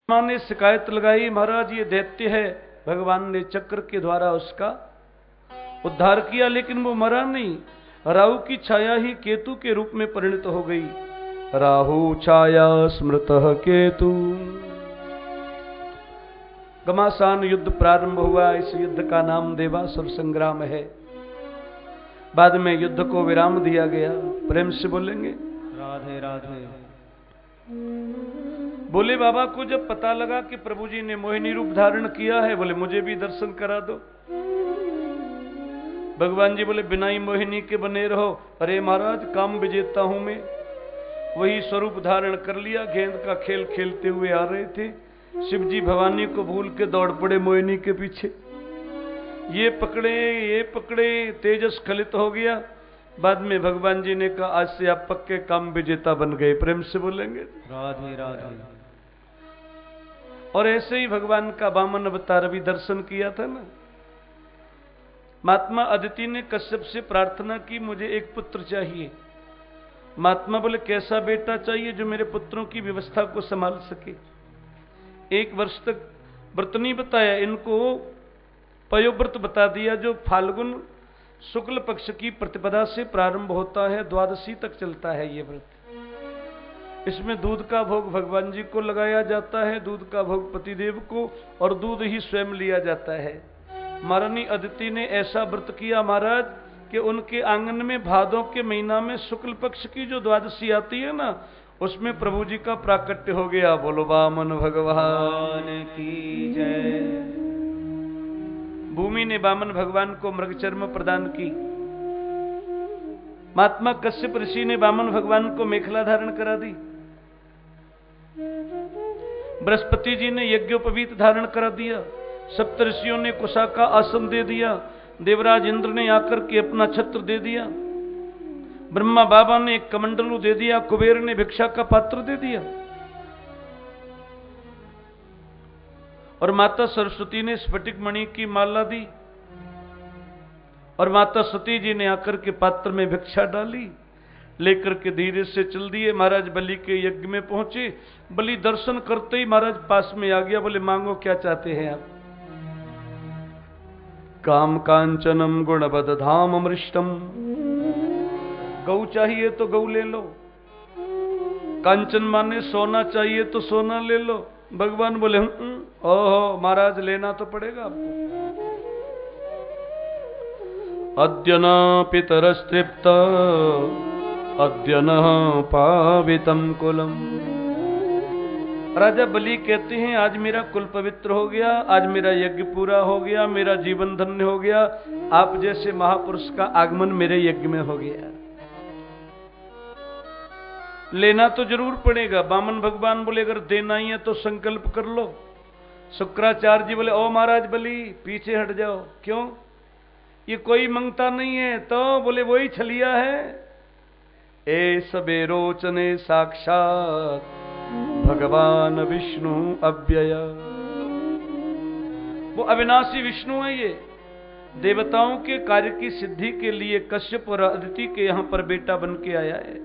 मां ने शिकायत लगाई, महाराज ये दैत्य है। भगवान ने चक्र के द्वारा उसका उद्धार किया, लेकिन वो मरा नहीं। राहु की छाया ही केतु के रूप में परिणत हो गई। राहु छाया स्मृतः केतु। घमासान युद्ध प्रारंभ हुआ। इस युद्ध का नाम देवासुर संग्राम है। बाद में युद्ध को विराम दिया गया। प्रेम से बोलेंगे राधे राधे। बोले बाबा को जब पता लगा कि प्रभु जी ने मोहिनी रूप धारण किया है, बोले मुझे भी दर्शन करा दो। भगवान जी बोले बिना ही मोहिनी के बने रहो। अरे महाराज काम विजेता हूं मैं। वही स्वरूप धारण कर लिया। गेंद का खेल खेलते हुए आ रहे थे। शिव जी भवानी को भूल के दौड़ पड़े मोहिनी के पीछे। ये पकड़े, तेजस स्खलित हो गया। बाद में भगवान जी ने कहा आज से आप पक्के काम विजेता बन गए। प्रेम से बोलेंगे राधे राधे। और ऐसे ही भगवान का वामन अवतार भी दर्शन किया था ना। महात्मा अदिति ने कश्यप से प्रार्थना की मुझे एक पुत्र चाहिए। महात्मा बोले कैसा बेटा चाहिए जो मेरे पुत्रों की व्यवस्था को संभाल सके। 1 वर्ष तक व्रत नहीं बताया इनको, पयोव्रत बता दिया जो फाल्गुन शुक्ल पक्ष की प्रतिपदा से प्रारंभ होता है, द्वादशी तक चलता है ये व्रत। इसमें दूध का भोग भगवान जी को लगाया जाता है, दूध का भोग पतिदेव को, और दूध ही स्वयं लिया जाता है। महारानी अदिति ने ऐसा व्रत किया महाराज कि उनके आंगन में भादों के महीना में शुक्ल पक्ष की जो द्वादशी आती है ना, उसमें प्रभु जी का प्राकट्य हो गया। बोलो वामन भगवान की जय। भूमि ने वामन भगवान को मृगचर्म प्रदान की। महात्मा कश्यप ऋषि ने वामन भगवान को मेखला धारण करा दी। बृहस्पति जी ने यज्ञोपवीत धारण करा दिया। सप्तऋषियों ने कुशा का आसन दे दिया। देवराज इंद्र ने आकर के अपना छत्र दे दिया। ब्रह्मा बाबा ने एक कमंडलू दे दिया। कुबेर ने भिक्षा का पात्र दे दिया। और माता सरस्वती ने स्फटिक मणि की माला दी। और माता सती जी ने आकर के पात्र में भिक्षा डाली। लेकर के धीरे से चल दिए। महाराज बलि के यज्ञ में पहुंचे। बलि दर्शन करते ही महाराज पास में आ गया। बोले मांगो क्या चाहते हैं आप। काम कांचनम गुणबद धाम अमृष्टम। गौ चाहिए तो गौ ले लो। कांचन माने सोना चाहिए तो सोना ले लो। भगवान बोले ओहो महाराज लेना तो पड़ेगा आपको। अद्य न पितरस्तृप्त अद्य न पावितम कुलम। राजा बलि कहते हैं आज मेरा कुल पवित्र हो गया, आज मेरा यज्ञ पूरा हो गया, मेरा जीवन धन्य हो गया। आप जैसे महापुरुष का आगमन मेरे यज्ञ में हो गया। लेना तो जरूर पड़ेगा। वामन भगवान बोले अगर देना ही है तो संकल्प कर लो। शुक्राचार्य जी बोले ओ महाराज बलि पीछे हट जाओ। क्यों? ये कोई मंगता नहीं है। तो बोले वही छलिया है। ए सबे रोचने साक्षात भगवान विष्णु अव्यय। वो अविनाशी विष्णु है। ये देवताओं के कार्य की सिद्धि के लिए कश्यप और अदिति के यहां पर बेटा बन के आया है।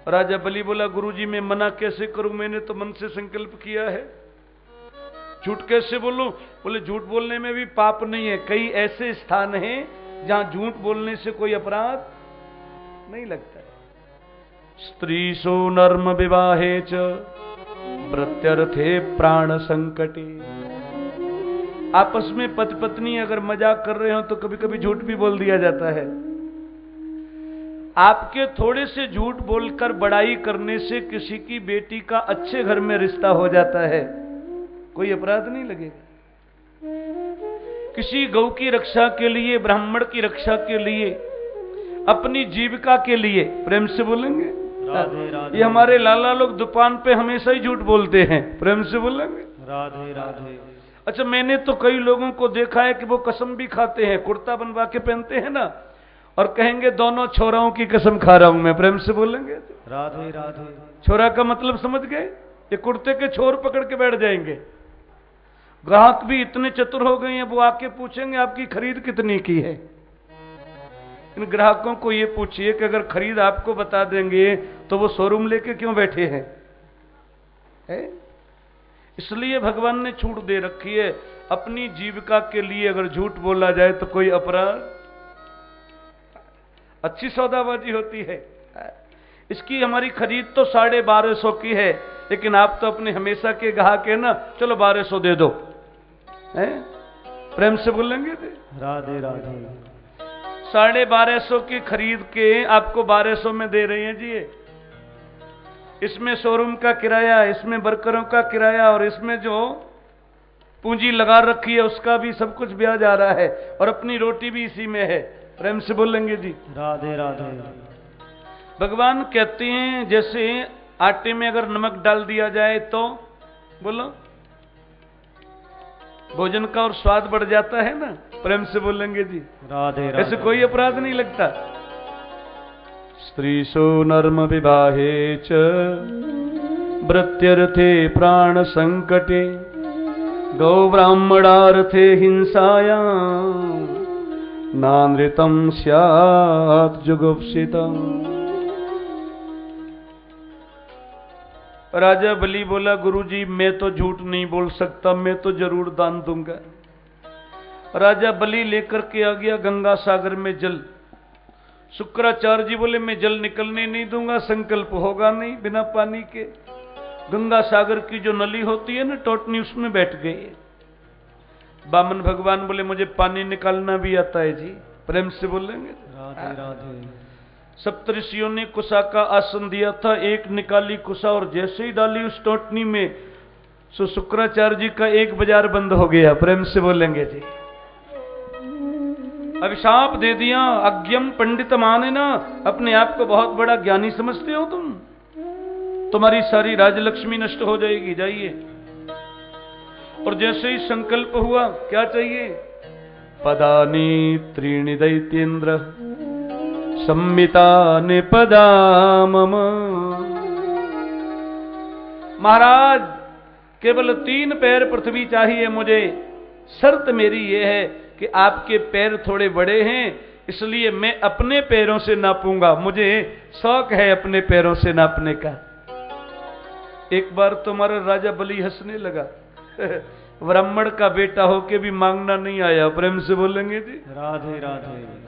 राजा बलि बोला गुरुजी मैं मना कैसे करूं, मैंने तो मन से संकल्प किया है। झूठ कैसे बोलूं? बोले झूठ बोलने में भी पाप नहीं है। कई ऐसे स्थान हैं जहां झूठ बोलने से कोई अपराध नहीं लगता है। स्त्रीसु नर्म विवाहे च प्रत्यर्थे प्राण संकटे। आपस में पति पत्नी अगर मजाक कर रहे हो तो कभी कभी झूठ भी बोल दिया जाता है। आपके थोड़े से झूठ बोलकर बड़ाई करने से किसी की बेटी का अच्छे घर में रिश्ता हो जाता है, कोई अपराध नहीं लगेगा। किसी गौ की रक्षा के लिए, ब्राह्मण की रक्षा के लिए, अपनी जीविका के लिए, प्रेम से बोलेंगे राधे राधे। ये हमारे लाला लोग दुकान पे हमेशा ही झूठ बोलते हैं। प्रेम से बोलेंगे राधे राधे। अच्छा मैंने तो कई लोगों को देखा है कि वो कसम भी खाते हैं, कुर्ता बनवा के पहनते हैं ना, और कहेंगे दोनों छोराओं की कसम खा रहा हूं मैं। प्रेम से बोलेंगे राधे राधे। छोरा का मतलब समझ गए? ये कुर्ते के छोर पकड़ के बैठ जाएंगे। ग्राहक भी इतने चतुर हो गए हैं, वो आके पूछेंगे आपकी खरीद कितनी की है। इन ग्राहकों को ये पूछिए कि अगर खरीद आपको बता देंगे तो वो शोरूम लेके क्यों बैठे हैं? इसलिए भगवान ने छूट दे रखी है। अपनी जीविका के लिए अगर झूठ बोला जाए तो कोई अपराध, अच्छी सौदाबाजी होती है। इसकी हमारी खरीद तो 1250 की है, लेकिन आप तो अपने हमेशा के ग्राहक है ना, चलो 1200 दे दो, हैं? प्रेम से बोलेंगे थे राधे राधे। 1250 की खरीद के आपको 1200 में दे रहे हैं जी। इसमें शोरूम का किराया, इसमें वर्करों का किराया, और इसमें जो पूंजी लगा रखी है उसका भी सब कुछ ब्याज आ रहा है, और अपनी रोटी भी इसी में है। प्रेम से बोलेंगे जी राधे राधे। भगवान कहते हैं जैसे आटे में अगर नमक डाल दिया जाए तो बोलो भोजन का और स्वाद बढ़ जाता है ना। प्रेम से बोलेंगे जी राधे राधे। ऐसे कोई अपराध नहीं लगता। स्त्रीषु नर्म विवाहे च भृत्यर्थे प्राण संकटे गौ ब्राह्मणार्थे हिंसायां नानृतम स्यात् जुगुप्सितम्। राजा बलि बोला, गुरुजी मैं तो झूठ नहीं बोल सकता, मैं तो जरूर दान दूंगा। राजा बलि लेकर के आ गया गंगा सागर में जल। शुक्राचार्य जी बोले मैं जल निकलने नहीं दूंगा, संकल्प होगा नहीं बिना पानी के। गंगा सागर की जो नली होती है ना टोटनी, उसमें बैठ गए। बामन भगवान बोले मुझे पानी निकालना भी आता है जी। प्रेम से बोलेंगे राधे राधे। सप्तऋषियों ने कुशा का आसन दिया था, एक निकाली कुशा और जैसे ही डाली उस टोटनी में, सो शुक्राचार्य जी का एक बाजार बंद हो गया। प्रेम से बोलेंगे जी अभिशाप दे दिया। अज्ञम पंडित माने ना, अपने आप को बहुत बड़ा ज्ञानी समझते हो तुम, तुम्हारी सारी राजलक्ष्मी नष्ट हो जाएगी, जाइए। और जैसे ही संकल्प हुआ, क्या चाहिए? पदानी त्रीणि दैत्येन्द्र सम्मिता निपदा मम। महाराज केवल 3 पैर पृथ्वी चाहिए मुझे। शर्त मेरी यह है कि आपके पैर थोड़े बड़े हैं, इसलिए मैं अपने पैरों से नापूंगा, मुझे शौक है अपने पैरों से नापने का। एक बार तुम्हारा राजा बलि हंसने लगा। ब्राह्मण का बेटा होके भी मांगना नहीं आया। प्रेम से बोलेंगे जी राधे राधे।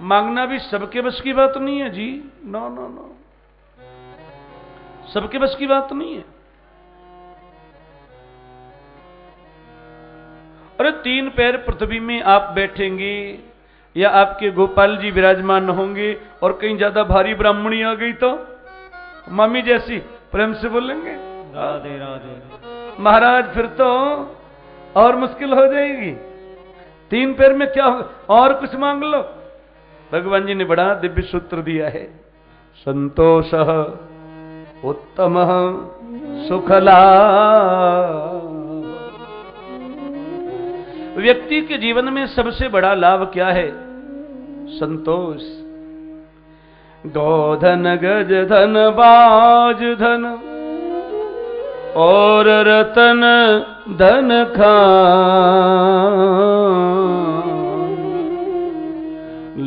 मांगना भी सबके बस की बात नहीं है जी। नो नो नो, सबके बस की बात नहीं है। अरे 3 पैर पृथ्वी में आप बैठेंगे या आपके गोपाल जी विराजमान होंगे और कहीं ज्यादा भारी ब्राह्मणी आ गई तो मामी जैसी। प्रेम से बोलेंगे राधे राधे। महाराज फिर तो और मुश्किल हो जाएगी। 3 पैर में क्या होगा? और कुछ मांग लो। भगवान जी ने बड़ा दिव्य सूत्र दिया है, संतोष उत्तम सुखला। व्यक्ति के जीवन में सबसे बड़ा लाभ क्या है? संतोष। गोधन गज धन बाज धन और रतन धन खान,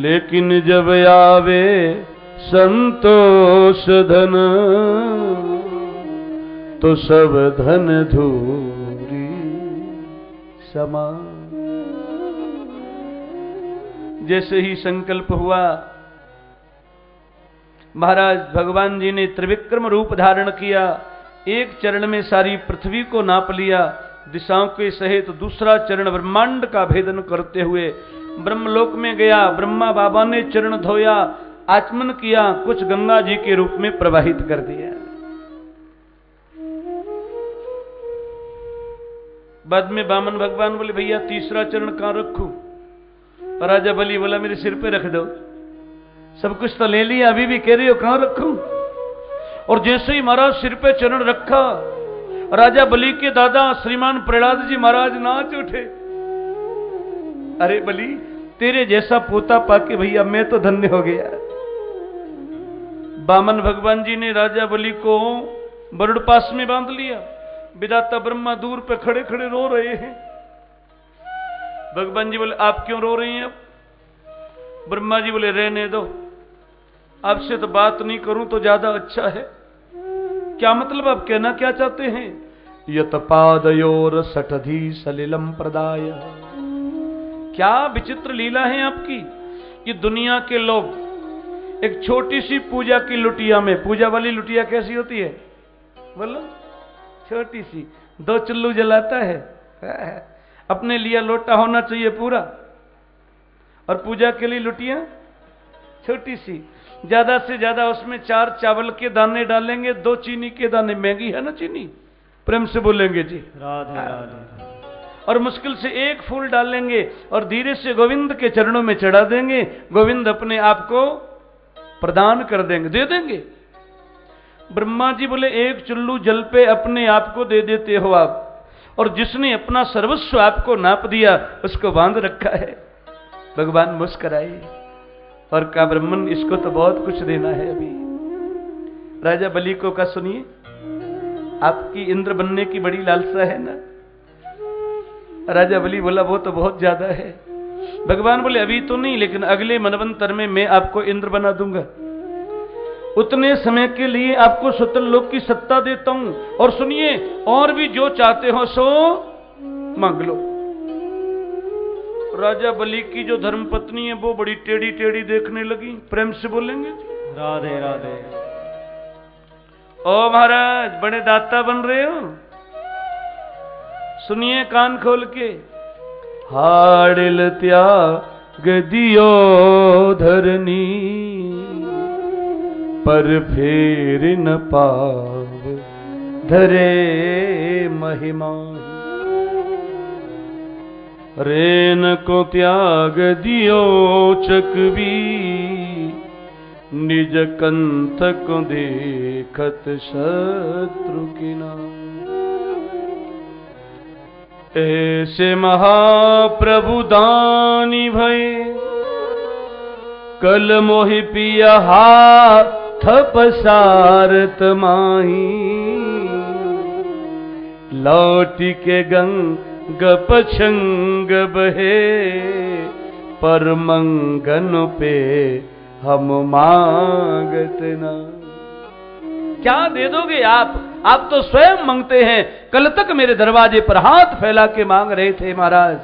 लेकिन जब आवे संतोष धन तो सब धन धूरी समान। जैसे ही संकल्प हुआ, महाराज भगवान जी ने त्रिविक्रम रूप धारण किया। एक चरण में सारी पृथ्वी को नाप लिया, दिशाओं के सहित। दूसरा चरण ब्रह्मांड का भेदन करते हुए ब्रह्मलोक में गया। ब्रह्मा बाबा ने चरण धोया, आचमन किया, कुछ गंगा जी के रूप में प्रवाहित कर दिया। बाद में बामन भगवान बोले भैया तीसरा चरण कहां रखूं? राजा बलि बोला मेरे सिर पे रख दो। सब कुछ तो ले लिया, अभी भी कह रही हो कहां रखूं? और जैसे ही महाराज सिर पे चरण रखा, राजा बलि के दादा श्रीमान प्रहलाद जी महाराज नाच उठे। अरे बलि, तेरे जैसा पोता पाके भैया मैं तो धन्य हो गया। बामन भगवान जी ने राजा बलि को बरुड़ पास में बांध लिया। विधाता ब्रह्मा दूर पे खड़े खड़े रो रहे हैं। भगवान जी बोले आप क्यों रो रही हैं? अब ब्रह्मा जी बोले रहने दो, आपसे तो बात नहीं करूं तो ज्यादा अच्छा है। क्या मतलब, आप कहना क्या चाहते हैं? यत पादयोर सठधी सलिलम प्रदाय। क्या विचित्र लीला है आपकी। ये दुनिया के लोग एक छोटी सी पूजा की लुटिया में, पूजा वाली लुटिया कैसी होती है बोलो, छोटी सी, 2 चुल्लू जलाता है, अपने लिए लोटा होना चाहिए पूरा, और पूजा के लिए लुटिया छोटी सी, ज्यादा से ज्यादा उसमें 4 चावल के दाने डालेंगे, 2 चीनी के दाने, महंगी है ना चीनी, प्रेम से बोलेंगे जी राधे राधे। और मुश्किल से 1 फूल डालेंगे और धीरे से गोविंद के चरणों में चढ़ा देंगे, गोविंद अपने आप को प्रदान कर देंगे, दे देंगे। ब्रह्मा जी बोले 1 चुल्लू जल पे अपने आप को दे देते हो आप, और जिसने अपना सर्वस्व आपको नाप दिया उसको बांध रखा है। भगवान मुस्कुराए और कहा ब्रह्मन इसको तो बहुत कुछ देना है अभी। राजा बलि को कहा सुनिए, आपकी इंद्र बनने की बड़ी लालसा है ना। राजा बलि बोला वो तो बहुत ज्यादा है। भगवान बोले अभी तो नहीं, लेकिन अगले मनवंतर में मैं आपको इंद्र बना दूंगा, उतने समय के लिए आपको सुतल लोक की सत्ता देता हूं, और सुनिए और भी जो चाहते हो सो मांग लो। राजा बलि की जो धर्मपत्नी है वो बड़ी टेढ़ी टेढ़ी देखने लगी, प्रेम से बोलेंगे राधे राधे। ओ महाराज बड़े दाता बन रहे हो, सुनिए कान खोल के। हाड़िल त्याग दियो धरनी, पर फेर न पाव धरे महिमा। रेन को त्याग दियो चकवी, निज कंथ को देखत शत्रु की नाम। ऐसे महाप्रभु दानी भय, कल मोहि पिया हाथ पसारत माही। लौटी के गंग पछंग बहे, पर मंगन पे हम मांगत ना। क्या दे दोगे आप तो स्वयं मांगते हैं, कल तक मेरे दरवाजे पर हाथ फैला के मांग रहे थे महाराज।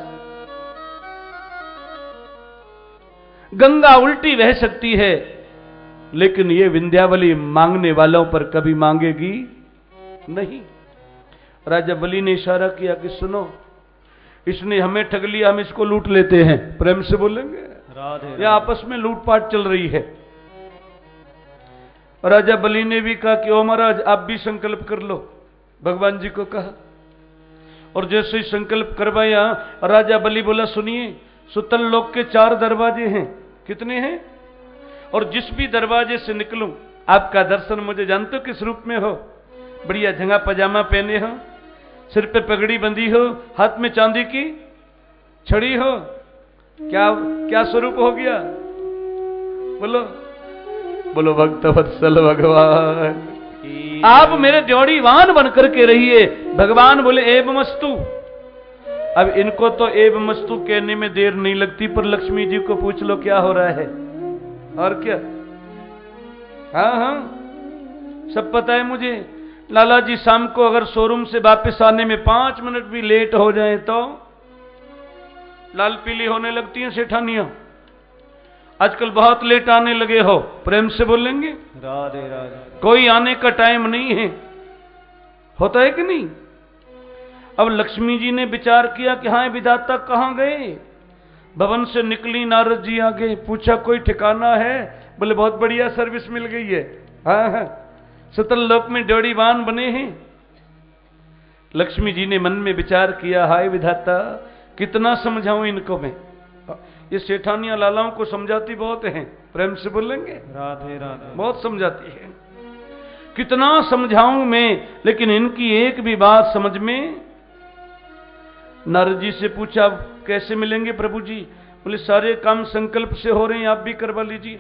गंगा उल्टी बह सकती है, लेकिन ये विंध्यावली मांगने वालों पर कभी मांगेगी नहीं। राजा बलि ने इशारा किया कि सुनो, इसने हमें ठग लिया, हम इसको लूट लेते हैं। प्रेम से बोलेंगे राधे। या आपस में लूटपाट चल रही है। राजा बलि ने भी कहा कि ओ महाराज आप भी संकल्प कर लो, भगवान जी को कहा, और जैसे ही संकल्प करवाया राजा बलि बोला सुनिए, सुतल लोक के 4 दरवाजे हैं। कितने हैं? और जिस भी दरवाजे से निकलूं आपका दर्शन मुझे जानते हो किस रूप में हो, बढ़िया झंगा पजामा पहने हो, सिर पे पगड़ी बंधी हो, हाथ में चांदी की छड़ी हो, क्या स्वरूप हो गया? बोलो बोलो भक्त वत्सल भगवान, आप मेरे ड्योढ़ीवान बन करके रहिए। भगवान बोले एवमस्तु। अब इनको तो एवमस्तु कहने में देर नहीं लगती, पर लक्ष्मी जी को पूछ लो क्या हो रहा है, और क्या। हाँ सब पता है मुझे। लाला जी शाम को अगर शोरूम से वापस आने में 5 मिनट भी लेट हो जाए तो लाल पीली होने लगती हैं सेठानियां। आजकल बहुत लेट आने लगे हो, प्रेम से बोलेंगे राधे राधे। कोई आने का टाइम नहीं है, होता है कि नहीं। अब लक्ष्मी जी ने विचार किया कि हाँ विधाता कहाँ गए। भवन से निकली, नारद जी आगे, पूछा कोई ठिकाना है? बोले बहुत बढ़िया सर्विस मिल गई है। हाँ सुतल लोक में ड्योढ़ीवान बने हैं। लक्ष्मी जी ने मन में विचार किया, हाय विधाता कितना समझाऊं इनको मैं। ये सेठानियां लालाओं को समझाती बहुत हैं, प्रेम से बोलेंगे राधे राधे। बहुत समझाती है, कितना समझाऊं मैं, लेकिन इनकी एक भी बात समझ में। नारद जी से पूछा कैसे मिलेंगे प्रभु जी? बोले सारे काम संकल्प से हो रहे हैं, आप भी करवा लीजिए।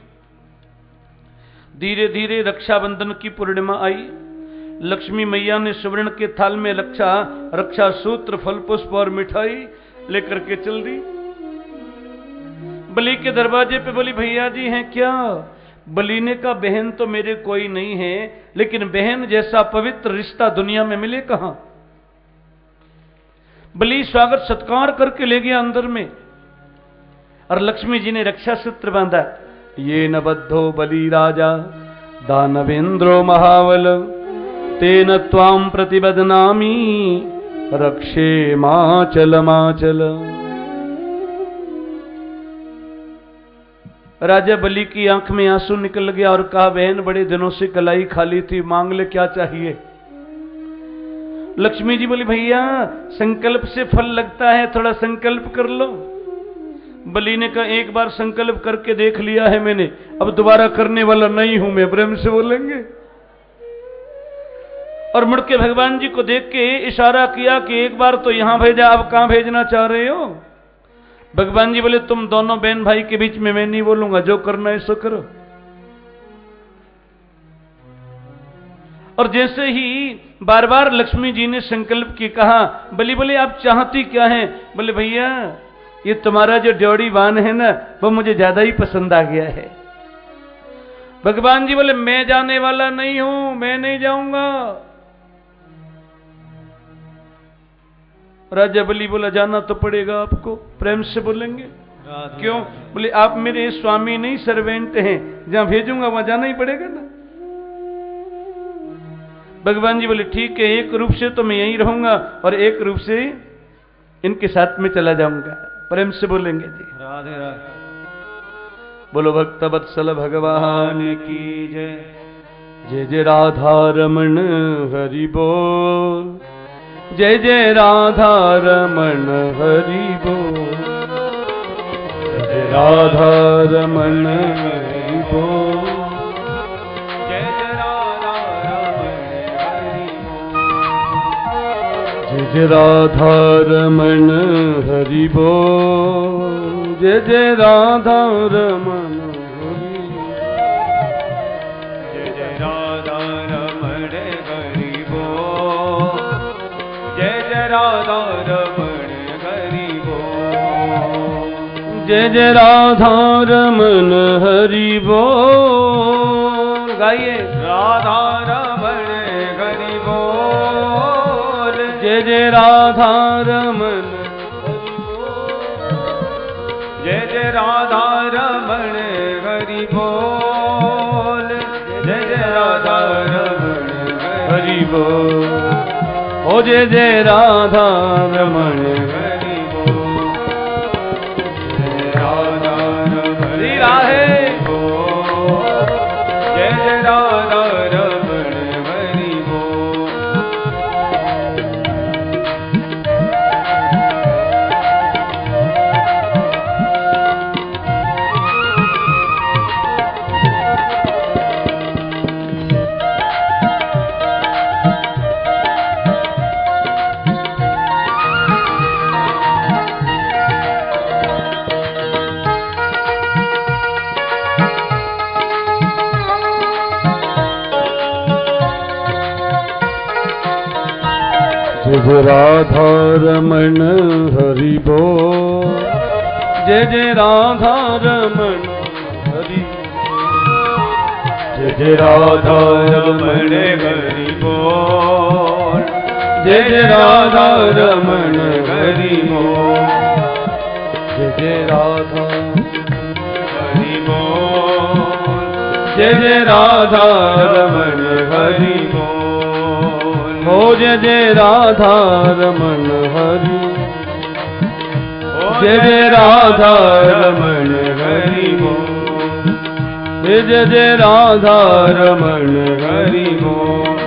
धीरे धीरे रक्षाबंधन की पूर्णिमा आई। लक्ष्मी मैया ने सुवर्ण के थाल में रक्षा सूत्र, फल पुष्प और मिठाई लेकर के चल दी। बलि के दरवाजे पे बोली भैया जी हैं क्या? बलि ने कहा बहन तो मेरे कोई नहीं है, लेकिन बहन जैसा पवित्र रिश्ता दुनिया में मिले कहां। बलि स्वागत सत्कार करके ले गया अंदर में, और लक्ष्मी जी ने रक्षा सूत्र बांधा। ये न बद्धो बलि राजा दानवेंद्रो महाबल, तेन त्वाम प्रतिबदनामी रक्षे माचल माचल। राजा बलि की आंख में आंसू निकल गया और कहा, बहन बड़े दिनों से कलाई खाली थी, मांग ले क्या चाहिए। लक्ष्मी जी बोली, भैया संकल्प से फल लगता है, थोड़ा संकल्प कर लो। बलि ने कहा, एक बार संकल्प करके देख लिया है मैंने, अब दोबारा करने वाला नहीं हूं मैं, प्रेम से बोलेंगे। और मुड़ के भगवान जी को देख के इशारा किया कि एक बार तो यहां भेजा, अब कहां भेजना चाह रहे हो। भगवान जी बोले, तुम दोनों बहन भाई के बीच में मैं नहीं बोलूंगा, जो करना है सो करो। और जैसे ही बार बार लक्ष्मी जी ने संकल्प की कहा, बलि बोले आप चाहती क्या है। बोले भैया ये तुम्हारा जो ड्योड़ी वान है ना, वो मुझे ज्यादा ही पसंद आ गया है। भगवान जी बोले, मैं जाने वाला नहीं हूं, मैं नहीं जाऊंगा। राजा बलि बोला, जाना तो पड़ेगा आपको, प्रेम से बोलेंगे। क्यों। बोले आप मेरे स्वामी नहीं, सर्वेंट हैं, जहां भेजूंगा वहां जाना ही पड़ेगा ना। भगवान जी बोले, ठीक है, एक रूप से तो मैं यहीं रहूंगा और एक रूप से इनके साथ में चला जाऊंगा, प्रेम से बोलेंगे जी। राधे राधे। बोलो भक्त वत्सल भगवान की जय। जय जय राधा रमण हरि बोल, जय जय राधा रमण हरि बोल, जय जय राधा रमण हरि बोल, जय जय राधा रमण हरि बोल, जय जय राधा रमण हरि बोल, जय जय राधा रमण हरि बोल, जय जय राधा रमण हरि बोल, जय जय राधा रमण हरि बोल, जय जय राधा रमण हरि बोल। गाइए। राधा रमण हरि बोल, जय जय राधा रमण, जय जय राधा रमण हरि बोल, जय जय राधा रमण हरि बोल। ओ जय जय राधा रमण हरि बोल, जय राधा रमण श्री राधे बोल, जय जय राधा रमण हरि बोल। जय जय राधा रमण हरि बोल, जय जय राधा रमण हरि, जय जय राधा रमण हरि बोल, जय जय राधा रमण हरि बोल, जय जय राधा हरि बोल, जय जय राधा रमण हरि बोल, हो जय जय राधा रमण हरि, जय जय राधा रमण हरि बोल, जय जय राधा रमण हरि बोल,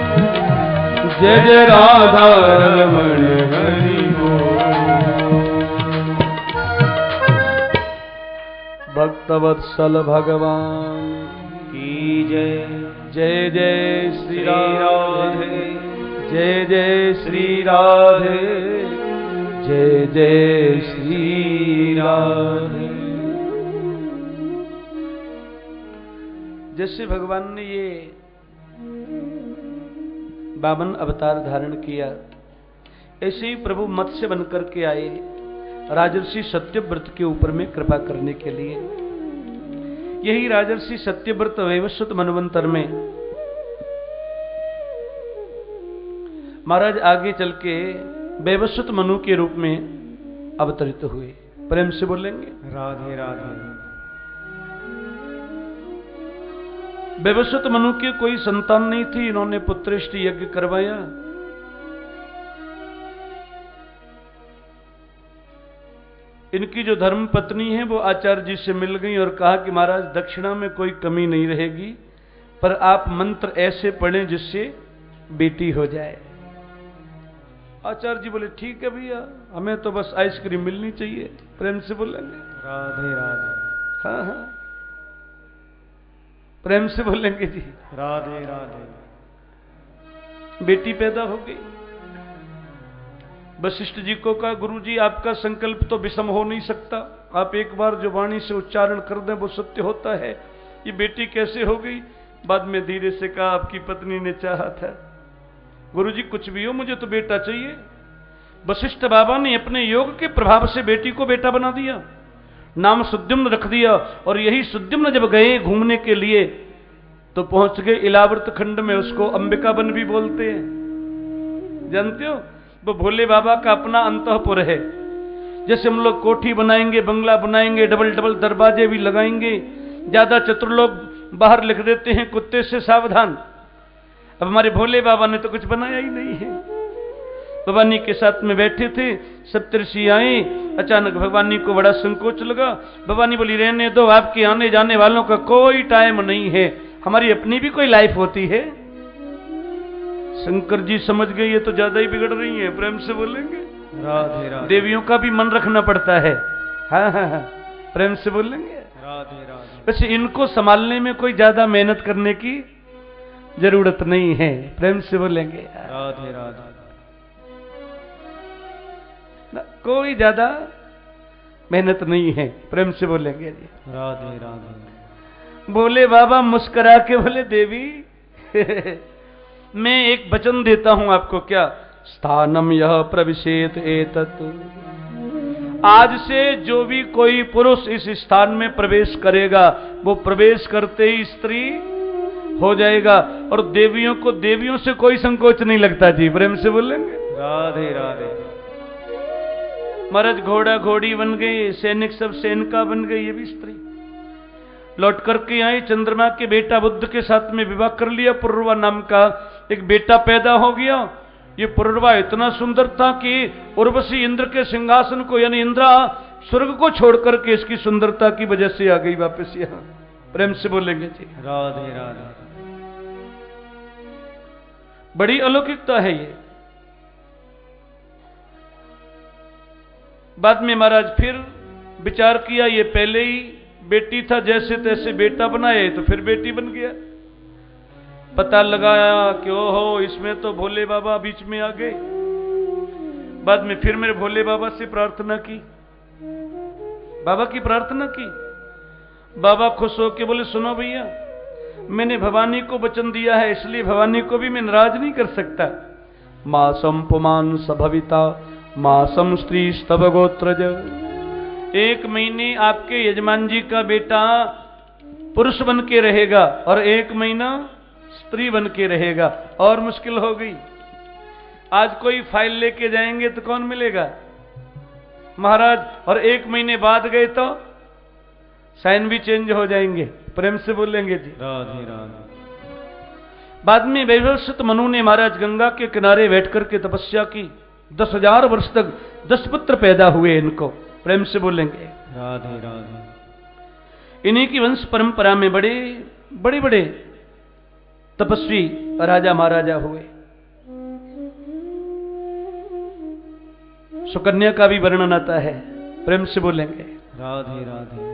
जय जय राधा रमण हरि बोल। भक्तवत्सल भगवान की जय। जय जय श्री राधे, जय जय श्री राधे, जय जय श्री राधे। जैसे भगवान ने ये 52 अवतार धारण किया, ऐसे ही प्रभु मत्स्य बनकर के आए राजर्षि सत्यव्रत के ऊपर में कृपा करने के लिए। यही राजर्षि सत्यव्रत वैवस्वत मनवंतर में महाराज आगे चल के वैवस्वत मनु के रूप में अवतरित हुए। प्रेम से बोलेंगे राधे राधे। वैवस्वत मनु के कोई संतान नहीं थी, इन्होंने पुत्रेष्ट यज्ञ करवाया। इनकी जो धर्म पत्नी है वो आचार्य जी से मिल गई और कहा कि महाराज दक्षिणा में कोई कमी नहीं रहेगी, पर आप मंत्र ऐसे पढ़ें जिससे बेटी हो जाए। आचार्य जी बोले ठीक है भैया, हमें तो बस आइसक्रीम मिलनी चाहिए। प्रेम से बोलेंगे राधे राधे। हाँ हाँ, प्रेम से बोलेंगे जी राधे राधे। बेटी पैदा हो गई। वशिष्ठ जी को कहा गुरु जी आपका संकल्प तो विषम हो नहीं सकता, आप एक बार जो वाणी से उच्चारण कर दें वो सत्य होता है। ये बेटी कैसे हो गई? बाद में धीरे से कहा आपकी पत्नी ने चाहा था। गुरु जी कुछ भी हो, मुझे तो बेटा चाहिए। वशिष्ठ बाबा ने अपने योग के प्रभाव से बेटी को बेटा बना दिया, नाम सुद्युम्न रख दिया। और यही सुद्युम्न जब गए घूमने के लिए तो पहुंच गए इलावर्त खंड में, उसको अंबिका वन भी बोलते हैं। जानते हो, वो भोले बाबा का अपना अंतःपुर है। जैसे हम लोग कोठी बनाएंगे, बंगला बनाएंगे, डबल डबल दरवाजे भी लगाएंगे, ज्यादा चतुर लोग बाहर लिख देते हैं कुत्ते से सावधान। अब हमारे भोले बाबा ने तो कुछ बनाया ही नहीं है। भवानी के साथ में बैठे थे, सप्तऋषि आए। अचानक भवानी को बड़ा संकोच लगा। भवानी बोली रहने दो, आपके आने जाने वालों का कोई टाइम नहीं है, हमारी अपनी भी कोई लाइफ होती है। शंकर जी समझ गए ये तो ज्यादा ही बिगड़ रही है। प्रेम से बोलेंगे राधे राधे। देवियों का भी मन रखना पड़ता है। हाँ हाँ हाँ, प्रेम से बोलेंगे राधे राधे। वैसे इनको संभालने में कोई ज्यादा मेहनत करने की जरूरत नहीं है। प्रेम से बोलेंगे राधे राधे। ना, कोई ज्यादा मेहनत नहीं है। प्रेम से बोलेंगे जी राधे राधे। बोले बाबा मुस्कुरा के बोले देवी मैं एक वचन देता हूं आपको। क्या? स्थानम यह प्रविशेत एतत्, आज से जो भी कोई पुरुष इस स्थान में प्रवेश करेगा वो प्रवेश करते ही स्त्री हो जाएगा। और देवियों को देवियों से कोई संकोच नहीं लगता जी। प्रेम से बोलेंगे राधे राधे। महाराज घोड़ा घोड़ी बन गए, सैनिक सब सैनिका बन गए, ये भी स्त्री। लौट करके आए, चंद्रमा के बेटा बुद्ध के साथ में विवाह कर लिया। पुरुरवा नाम का एक बेटा पैदा हो गया। ये पुरुरवा इतना सुंदर था कि उर्वशी इंद्र के सिंहासन को, यानी इंद्रा स्वर्ग को छोड़ करके इसकी सुंदरता की वजह से आ गई वापस यहां। प्रेम से बोलेंगे जी राधे राधे। बड़ी अलौकिकता है ये। बाद में महाराज फिर विचार किया, ये पहले ही बेटी था, जैसे तैसे बेटा बनाए तो फिर बेटी बन गया। पता लगाया कि ओहो इसमें तो भोले बाबा बीच में आ गए। बाद में फिर मेरे भोले बाबा से प्रार्थना की, बाबा की प्रार्थना की। बाबा खुश होके बोले सुनो भैया, मैंने भवानी को वचन दिया है, इसलिए भवानी को भी मैं नाराज नहीं कर सकता। मासम पुमान सभविता मासम स्त्री स्तव गोत्रज। 1 महीने आपके यजमान जी का बेटा पुरुष बन के रहेगा और 1 महीना स्त्री बन के रहेगा। और मुश्किल हो गई। आज कोई फाइल लेके जाएंगे तो कौन मिलेगा महाराज, और 1 महीने बाद गए तो साइन भी चेंज हो जाएंगे। प्रेम से बोलेंगे जी राधे राधे। बाद में वैवस्वत मनु ने महाराज गंगा के किनारे बैठ करके तपस्या की। 10,000 वर्ष तक 10 पुत्र पैदा हुए इनको। प्रेम से बोलेंगे राधे राधे। इन्हीं की वंश परंपरा में बड़े बड़े बड़े तपस्वी राजा महाराजा हुए। सुकन्या का भी वर्णन आता है। प्रेम से बोलेंगे राधे राधे।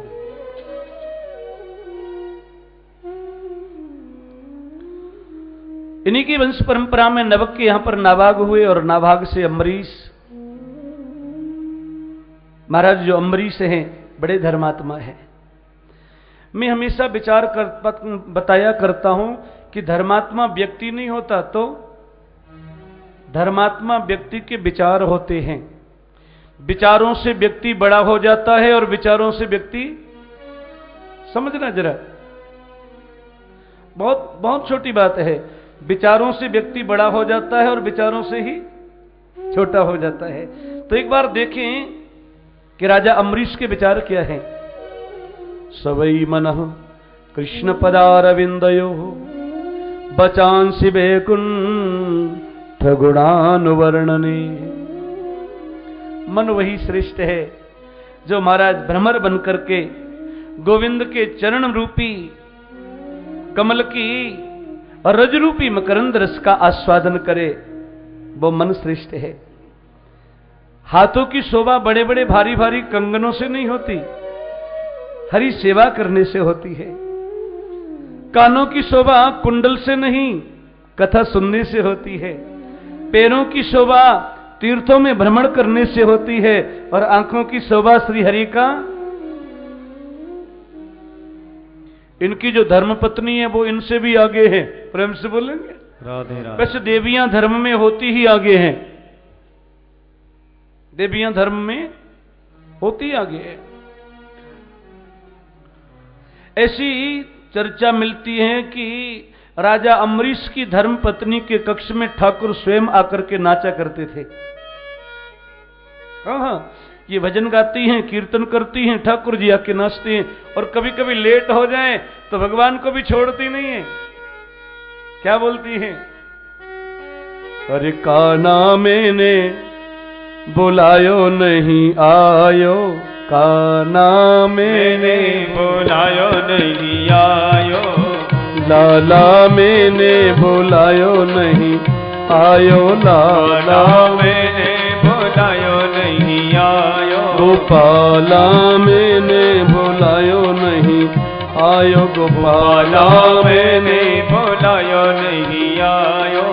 इन्हीं की वंश परंपरा में नवक के यहां पर नाभाग हुए और नाभाग से अम्बरीश महाराज। जो अम्बरीश हैं बड़े धर्मात्मा हैं। मैं हमेशा विचार बताया करता हूं कि धर्मात्मा व्यक्ति नहीं होता, तो धर्मात्मा व्यक्ति के विचार होते हैं। विचारों से व्यक्ति बड़ा हो जाता है और विचारों से व्यक्ति, समझना जरा, बहुत बहुत छोटी बात है। विचारों से व्यक्ति बड़ा हो जाता है और विचारों से ही छोटा हो जाता है। तो एक बार देखें कि राजा अम्बरीश के विचार क्या है। सवई मनः कृष्ण पदारविंदयो बचांसि वैकुंठ गुणानुवर्णने। मन वही श्रेष्ठ है जो महाराज भ्रमर बन करके गोविंद के चरण रूपी कमल की रज रूपी मकरंद रस का आस्वादन करे, वो मन श्रेष्ठ है। हाथों की शोभा बड़े बड़े भारी भारी कंगनों से नहीं होती, हरि सेवा करने से होती है। कानों की शोभा कुंडल से नहीं, कथा सुनने से होती है। पैरों की शोभा तीर्थों में भ्रमण करने से होती है, और आंखों की शोभा श्री हरि का। इनकी जो धर्म पत्नी है वो इनसे भी आगे है। प्रेम से बोलेंगे राधे राधे। वैसे देवियां धर्म में होती ही आगे हैं, देवियां धर्म में होती आगे है। ऐसी चर्चा मिलती है कि राजा अम्बरीश की धर्म पत्नी के कक्ष में ठाकुर स्वयं आकर के नाचा करते थे। हाँ, ये भजन गाती हैं, कीर्तन करती हैं, ठाकुर जी आके नाचते हैं, और कभी कभी लेट हो जाए तो भगवान को भी छोड़ती नहीं है। क्या बोलती हैं? अरे काना मैंने बुलायो नहीं आयो, काना मैंने बुलायो नहीं आयो, लाला मैंने बुलायो नहीं आयो, लाला मैंने बुलायो नहीं आयो, गोपाला मैंने बुलायो नहीं आयो, गोपाला मैंने बुलायो नहीं आयो।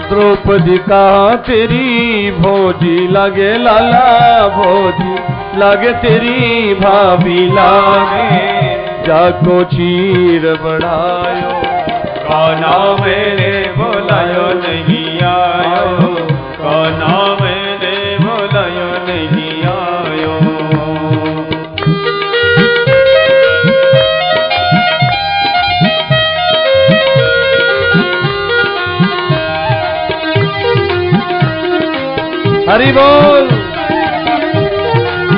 द्रौपदी का तेरी भोजी लागे, लाला भोजी लागे, तेरी भाभी लागे, जाको चीर बढ़ायो, काना मैंने बुलायो नहीं आयो, काना मैंने बुलायो नहीं आयो। हरि बोल।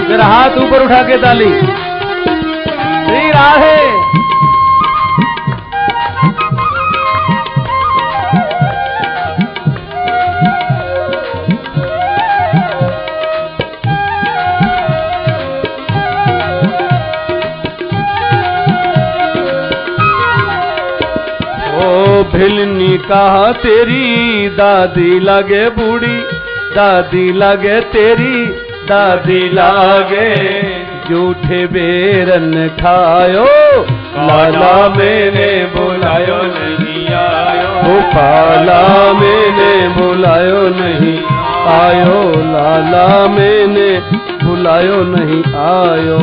जरा हाथ ऊपर उठा के ताली। श्री राधे। ओ भिलनी कहा तेरी दादी लागे बूढ़ी, दादी लागे तेरी दादी लागे, झूठे बेरन खायो, लाला मैंने बुलायो नहीं आयो, गोपाला मैंने बुलायो नहीं आयो, लाला मैंने बुलायो नहीं आयो।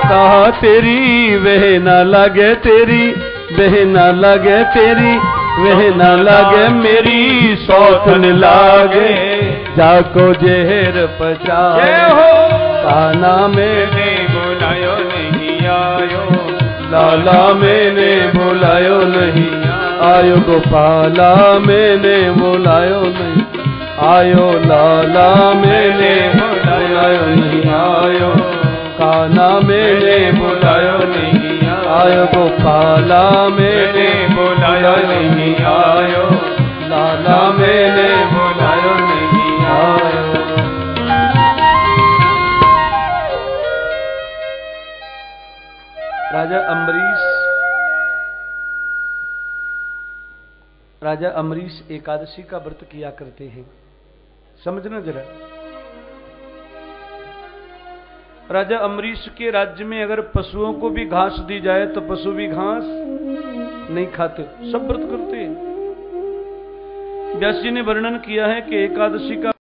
कहा तेरी वह न लगे, तेरी वह न लगे, तेरी वह न लगे, मेरी सौतन लागे, जाको जहर पचाए हो, काना मैंने बुलायो नहीं आयो, लाला मैंने बुलायो नहीं आयो, गोपाला मैंने बुलायो नहीं आयो, लाला मैंने बुलायो नहीं आयो, काना मैंने बुलायो नहीं आयो, गोपाला मैंने बुलायो नहीं आयो, लाला मैंने बुलायो नहीं आयो। राजा अम्बरीश एकादशी का व्रत किया करते हैं। समझना जरा, राजा अम्बरीश के राज्य में अगर पशुओं को भी घास दी जाए तो पशु भी घास नहीं खाते, सब व्रत करते हैं। व्यास जी ने वर्णन किया है कि एकादशी का